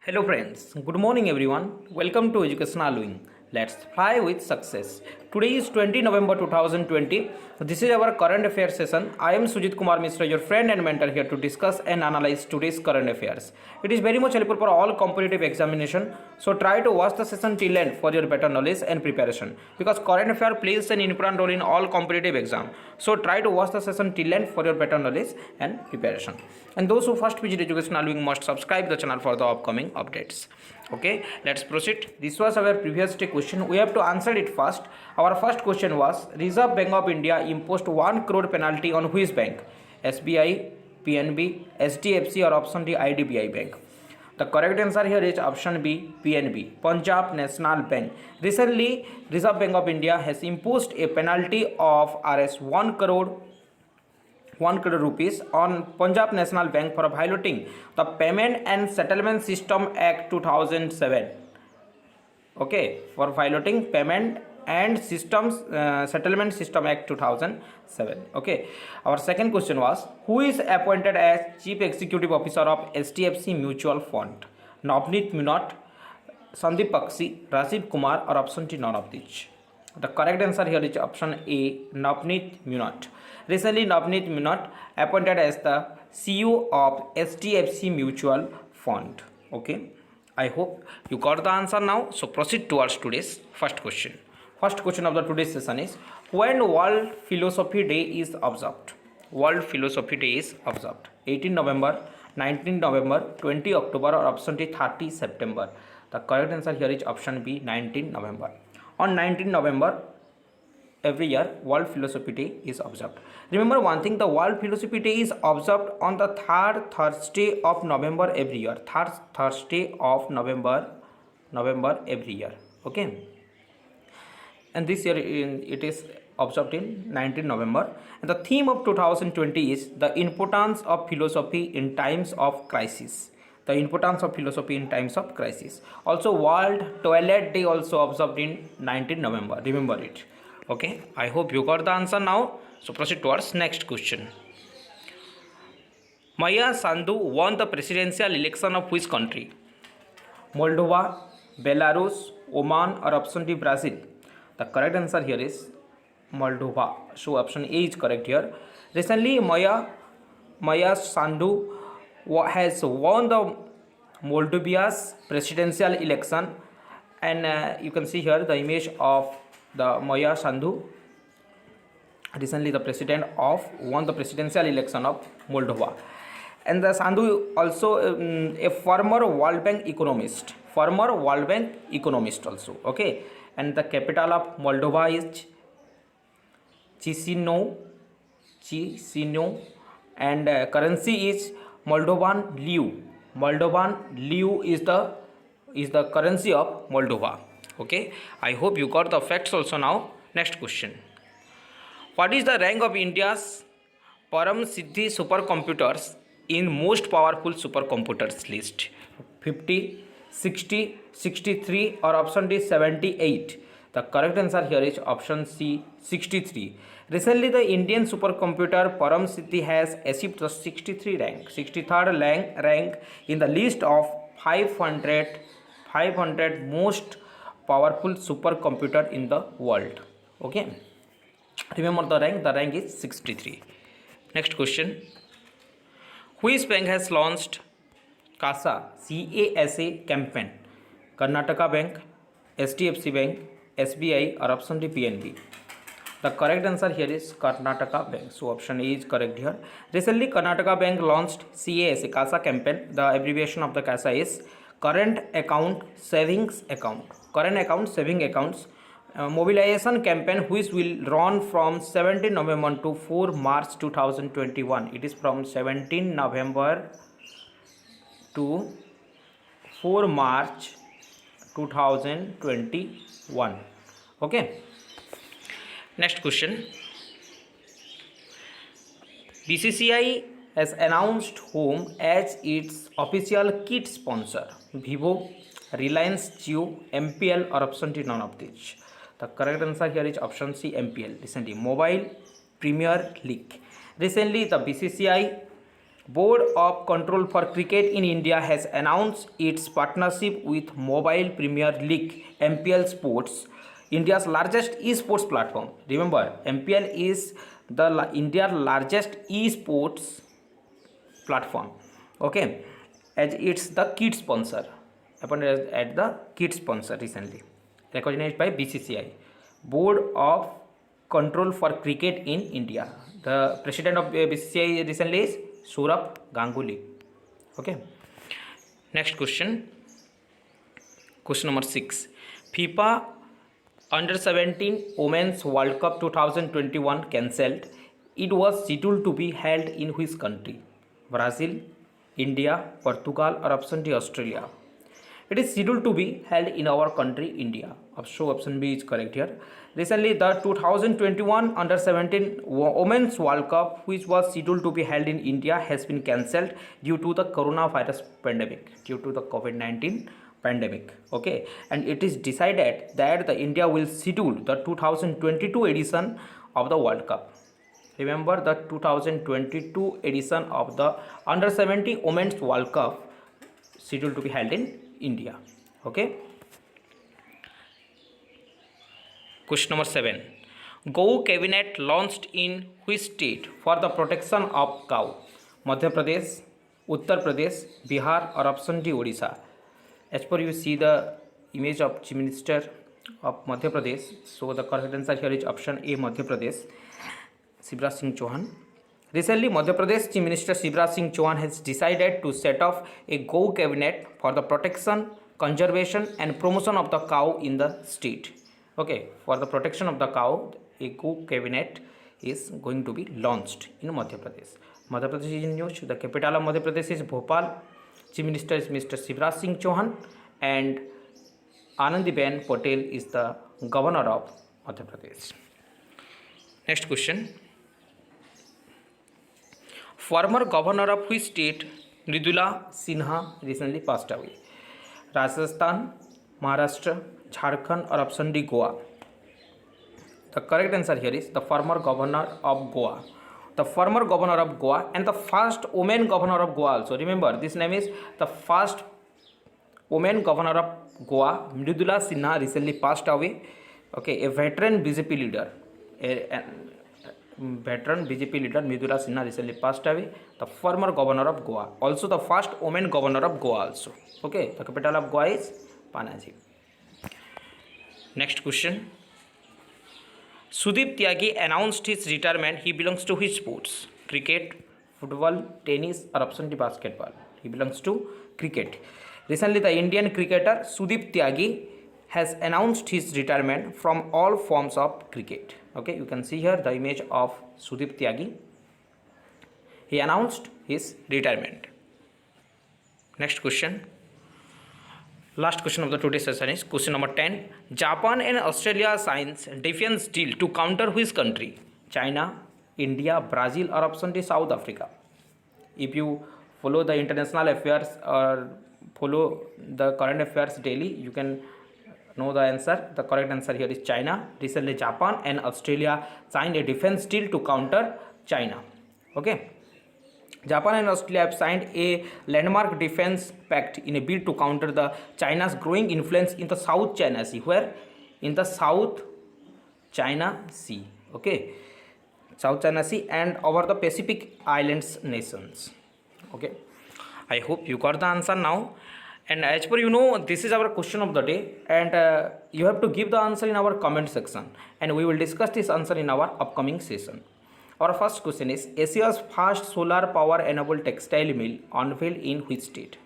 Hello friends, good morning everyone. Welcome to Educational Wing. Let's fly with success. Today is 20 November 2020. This is our current affairs session. I am Sujit Kumar Mishra, your friend and mentor here to discuss and analyze today's current affairs. It is very much helpful for all competitive examination. So try to watch the session till end for your better knowledge and preparation. Because current affair plays an important role in all competitive exam. So try to watch the session till end for your better knowledge and preparation. And those who first visit Educational Wing must subscribe the channel for the upcoming updates. Okay, let's proceed. This was our previous day question. We have to answer it first. Our first question was Reserve Bank of India imposed 1 crore penalty on which bank? SBI, PNB, SDFC or option D IDBI Bank? The correct answer here is option B, PNB, Punjab National Bank. Recently, Reserve Bank of India has imposed a penalty of Rs 1 crore rupees on Punjab National Bank for violating the Payment and Settlement System Act 2007. Okay, for violating Payment and Settlement System Act 2007. Okay, our second question was who is appointed as Chief Executive Officer of HDFC Mutual Fund? Navneet Munot, Sandeep Bakshi, Rajiv Kumar or option D none of these? The correct answer here is option A, Navneet Munot. Recently, Navneet Munot appointed as the CEO of HDFC Mutual Fund. Okay, I hope you got the answer now. So proceed towards today's first question. First question of the today's session is when World Philosophy Day is observed? World Philosophy Day is observed 18 November, 19 November, 20 October or option D 30 September. The correct answer here is option B, 19 November. On 19 November every year World Philosophy Day is observed. Remember one thing, the World Philosophy Day is observed on the third Thursday of November every year. Third Thursday of November every year. Okay. And this year it is observed in 19 November. And the theme of 2020 is the importance of philosophy in times of crisis. The importance of philosophy in times of crisis. Also World Toilet Day also observed in 19 November. Remember it. Okay, I hope you got the answer now. So proceed towards next question. Maya Sandu won the presidential election of which country? Moldova, Belarus, Oman or option D Brazil? The correct answer here is Moldova. So option A is correct here. Recently Maya Sandu has won the Moldova's presidential election, and you can see here the image of the Maya Sandu. Recently the president won the presidential election of Moldova, and the Sandu also a former World Bank economist also. Okay, and the capital of Moldova is Chisinau, and currency is Moldovan leu. Moldovan leu is the currency of Moldova. Okay, I hope you got the facts also now. Next question. What is the rank of India's Param Siddhi supercomputers in most powerful supercomputers list? 50, 60, 63 or option D 78? The correct answer here is option C, 63. Recently the Indian supercomputer Param Siddhi has achieved the 63rd rank in the list of 500 most powerful supercomputer in the world. Okay, remember the rank is 63. Next question. Which bank has launched CASA campaign? Karnataka Bank, HDFC Bank, SBI or option D PNB? The correct answer here is Karnataka Bank. So option A is correct here. Recently Karnataka Bank launched CASA campaign. The abbreviation of the CASA is Current Account Savings Account. Current Account Saving Accounts mobilization campaign which will run from 17 November to 4 March 2021. It is from 17 November to 4 March 2021. Okay. Next question. BCCI has announced whom as its official kit sponsor? Vivo, Reliance Jio, MPL or option D none of these? The correct answer here is option C, MPL. Recently Mobile Premier League. Recently the BCCI Board of Control for Cricket in India has announced its partnership with Mobile Premier League MPL Sports, India's largest esports platform. Remember, MPL is the India's largest esports platform. Okay, as it's the kit sponsor, appointed at the kit sponsor recently, recognized by BCCI, Board of Control for Cricket in India. The president of BCCI recently is Saurabh Ganguly. Okay. Next question. Question number 6. FIFA Under 17 Women's World Cup 2021 cancelled. It was scheduled to be held in which country? Brazil, India, Portugal, or option D, Australia? It is scheduled to be held in our country, India. So option B is correct here. Recently, the 2021 Under 17 Women's World Cup, which was scheduled to be held in India, has been cancelled due to the coronavirus pandemic, due to the COVID-19 pandemic. Okay, and it is decided that the India will schedule the 2022 edition of the World Cup. Remember, the 2022 edition of the Under 17 Women's World Cup scheduled to be held in India. Okay. Question number 7. Gau cabinet launched in which state for the protection of cow? Madhya Pradesh, Uttar Pradesh, Bihar, or option D, Odisha? As per you see the image of Chief Minister of Madhya Pradesh, so the correct answer here is option A, Madhya Pradesh, Shivraj Singh Chauhan. Recently, Madhya Pradesh Chief Minister Shivraj Singh Chauhan has decided to set up a Gau cabinet for the protection, conservation, and promotion of the cow in the state. Okay, for the protection of the cow, a Gau cabinet is going to be launched in Madhya Pradesh. Madhya Pradesh is in news. The capital of Madhya Pradesh is Bhopal. Chief Minister is Mr. Shivraj Singh Chauhan, and Anandiben Patel is the governor of Madhya Pradesh. Next question. Former governor of which state Mridula Sinha recently passed away? Rajasthan, Maharashtra, Jharkhand, or option D, Goa? The correct answer here is the former governor of Goa. The former governor of Goa and the first woman governor of Goa also. Remember, this name is the first woman governor of Goa. Mridula Sinha recently passed away. Okay, a veteran BJP leader. Veteran BJP leader Mridula Sinha recently passed away. The former governor of Goa. Also the first woman governor of Goa also. Okay, the capital of Goa is Panaji. Next question. Sudeep Tyagi announced his retirement. He belongs to which sports? Cricket, football, tennis, or option D, basketball? He belongs to cricket. Recently, the Indian cricketer Sudeep Tyagi has announced his retirement from all forms of cricket. Okay, you can see here the image of Sudeep Tyagi. He announced his retirement. Next question. Last question of the today's session is question number 10. Japan and Australia signs defense deal to counter which country? China, India, Brazil, or option D, South Africa? If you follow the international affairs or follow the current affairs daily, you can know the answer. The correct answer here is China. Recently, Japan and Australia signed a defense deal to counter China. Okay. Japan and Australia have signed a landmark defense pact in a bid to counter the China's growing influence in the South China Sea. Where? In the South China Sea. Okay. South China Sea and over the Pacific Islands nations. Okay. I hope you got the answer now. And as per you know, this is our question of the day, and you have to give the answer in our comment section, and we will discuss this answer in our upcoming session. Our first question is, Asia's first solar power enabled textile mill unveiled in which state?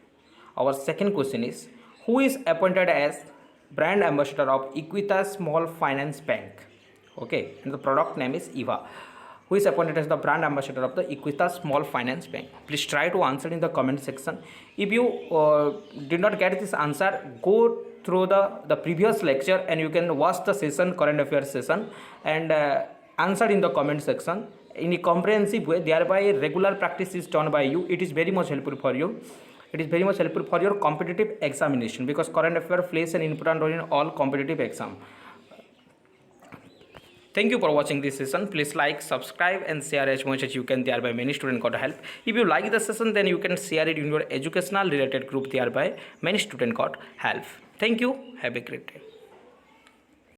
Our second question is, who is appointed as brand ambassador of Equitas Small Finance Bank? Okay, and the product name is EVA. Who is appointed as the brand ambassador of the Equitas Small Finance Bank? Please try to answer in the comment section. If you did not get this answer, go through the previous lecture and you can watch the session, current affairs session, and answer in the comment section in a comprehensive way. Thereby regular practice is done by you. It is very much helpful for you. It is very much helpful for your competitive examination, because current affairs plays an important role in all competitive exam. Thank you for watching this session. Please like, subscribe and share as much as you can, thereby many students got help. If you like the session, then you can share it in your educational related group, thereby many students got help. Thank you. Have a great day.